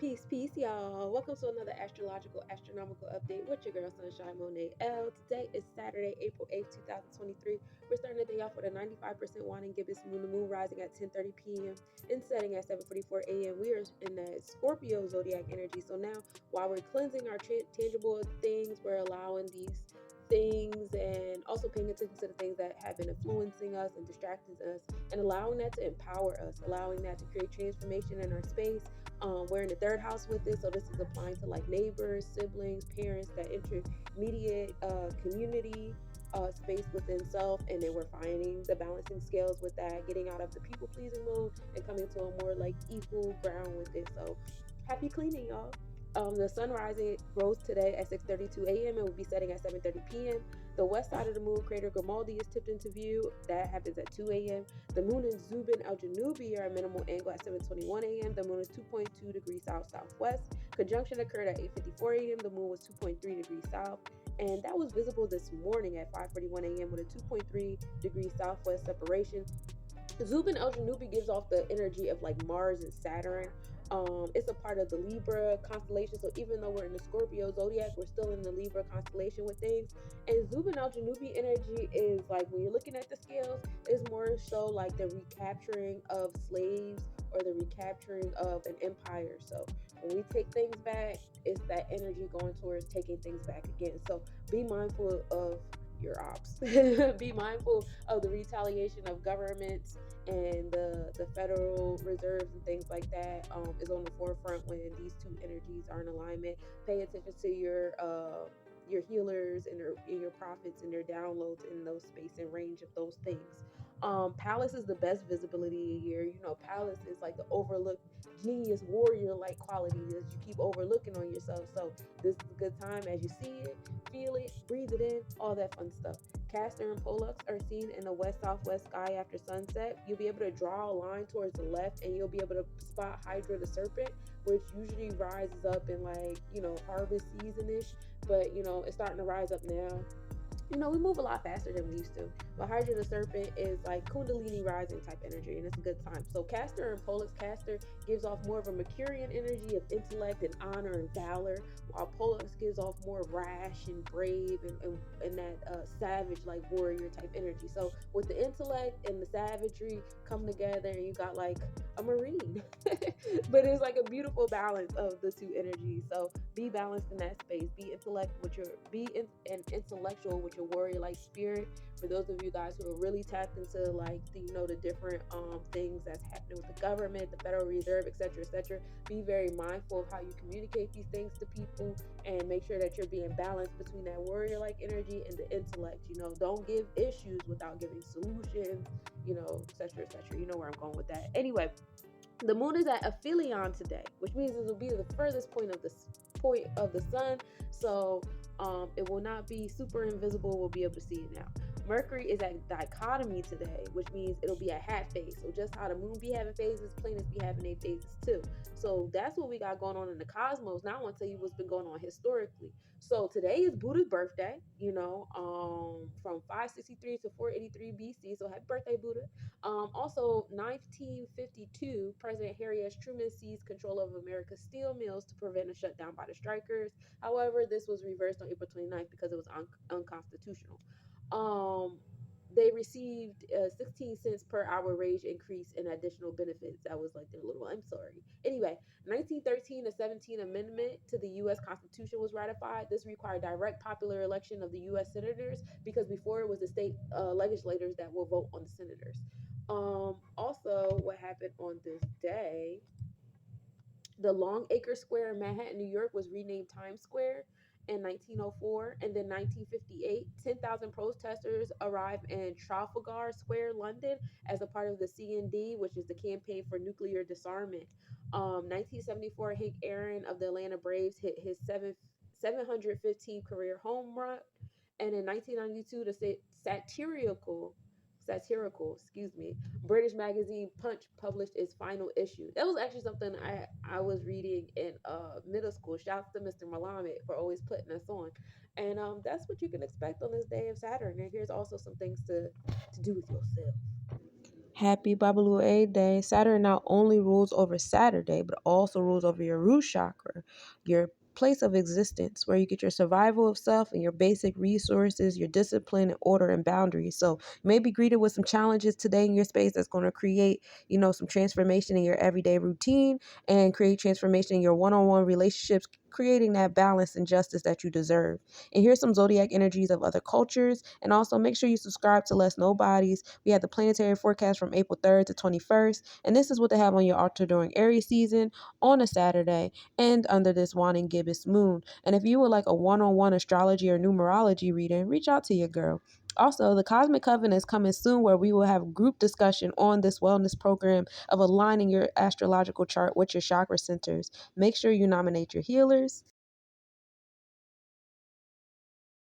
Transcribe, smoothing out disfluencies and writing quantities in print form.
Peace, peace, y'all. Welcome to another astrological, astronomical update with your girl, Sunshine Monet L. Today is Saturday, April 8th, 2023. We're starting the day off with a 95% waning gibbous moon, the moon rising at 10:30 p.m. and setting at 7:44 a.m. We are in that Scorpio zodiac energy. So now, while we're cleansing our tangible things, we're allowing these things and also paying attention to the things that have been influencing us and distracting us and allowing that to empower us, allowing that to create transformation in our space. We're in the third house with this, so this is applying to like neighbors, siblings, parents, that intermediate community space within self, and then we're finding the balancing scales with that, getting out of the people pleasing mode and coming to a more like equal ground with it. So happy cleaning, y'all. The sun rising rose today at 6:32 a.m. and will be setting at 7:30 p.m. The west side of the moon crater Grimaldi is tipped into view. That happens at 2 a.m. The moon and Zubin al Janubi are at minimal angle at 7:21 a.m. The moon is 2.2 degrees south southwest. Conjunction occurred at 8:54 a.m. The moon was 2.3 degrees south, and that was visible this morning at 5:41 a.m. with a 2.3 degrees southwest separation. Zubin El Janubi gives off the energy of like Mars and Saturn. It's a part of the Libra constellation. So even though we're in the Scorpio zodiac, we're still in the Libra constellation with things. And Zubin El Janubi energy is like when you're looking at the scales, is more so like the recapturing of slaves or the recapturing of an empire. So when we take things back, it's that energy going towards taking things back again. So be mindful of your ops. Be mindful of the retaliation of governments and the Federal Reserves and things like that is on the forefront when these two energies are in alignment. Pay attention to your healers and your prophets and their downloads in those space and range of those things. Palace is the best visibility year. You know, Palace is like the overlooked genius warrior like quality that you keep overlooking on yourself. So this is a good time as you see it, feel it, breathe it in, all that fun stuff. Castor and Pollux are seen in the west southwest sky after sunset. You'll be able to draw a line towards the left and you'll be able to spot Hydra the serpent, which usually rises up in like, harvest season ish, but it's starting to rise up now. We move a lot faster than we used to. But Hydra the Serpent is like Kundalini rising type energy, and it's a good time. So Castor and Pollux, Castor gives off more of a Mercurian energy of intellect and honor and valor, while Pollux gives off more rash and brave and that savage like warrior type energy. So with the intellect and the savagery come together, and you got like a marine, but it's like a beautiful balance of the two energies. So be balanced in that space. An intellectual with your warrior like spirit. For those of you guys who are really tapped into like the different things that's happening with the government, the Federal Reserve, etc., etc. Be very mindful of how you communicate these things to people, and make sure that you're being balanced between that warrior like energy and the intellect. Don't give issues without giving solutions. Etc., etc. You know where I'm going with that. Anyway, the moon is at aphelion today, which means it will be the furthest point of the sun. So it will not be super invisible. We'll be able to see it now. Mercury is at dichotomy today, which means it'll be at half phase. So just how the moon be having phases, planets be having their phases too. So that's what we got going on in the cosmos. Now I want to tell you what's been going on historically. So today is Buddha's birthday, from 563 to 483 BC. So happy birthday, Buddha. Also, 1952, President Harry S. Truman seized control of America's steel mills to prevent a shutdown by the strikers. However, this was reversed on April 29th because it was unconstitutional. Um, they received a 16 cents per hour wage increase and additional benefits. That was like their little, I'm sorry. Anyway, 1913, the 17th Amendment to the U.S. Constitution was ratified. This required direct popular election of the U.S. senators, because before it was the state legislators that will vote on the senators. Also, what happened on this day, the Longacre Square in Manhattan, New York was renamed Times Square in 1904. And then 1958, 10,000 protesters arrived in Trafalgar Square, London, as a part of the CND, which is the Campaign for Nuclear Disarmament. 1974, Hank Aaron of the Atlanta Braves hit his 715th career home run. And in 1992, the satirical, British magazine Punch published its final issue. That was actually something I was reading in middle school. Shouts to Mr. Malamed for always putting us on. And that's what you can expect on this day of Saturn. And here's also some things to do with yourself. Happy Babalu A Day. Saturn not only rules over Saturday, but also rules over your root chakra, your place of existence, where you get your survival of self and your basic resources, your discipline and order and boundaries. So you may be greeted with some challenges today in your space that's going to create, some transformation in your everyday routine and create transformation in your one-on-one relationships, creating that balance and justice that you deserve. And here's some zodiac energies of other cultures. And also make sure you subscribe to Less Nobodies. We have the planetary forecast from April 3rd to 21st. And this is what they have on your altar during Aries season on a Saturday and under this waning gibbous moon. And if you would like a one-on-one astrology or numerology reading, reach out to your girl. Also, the Cosmic Coven is coming soon where we will have group discussion on this wellness program of aligning your astrological chart with your chakra centers. Make sure you nominate your healers.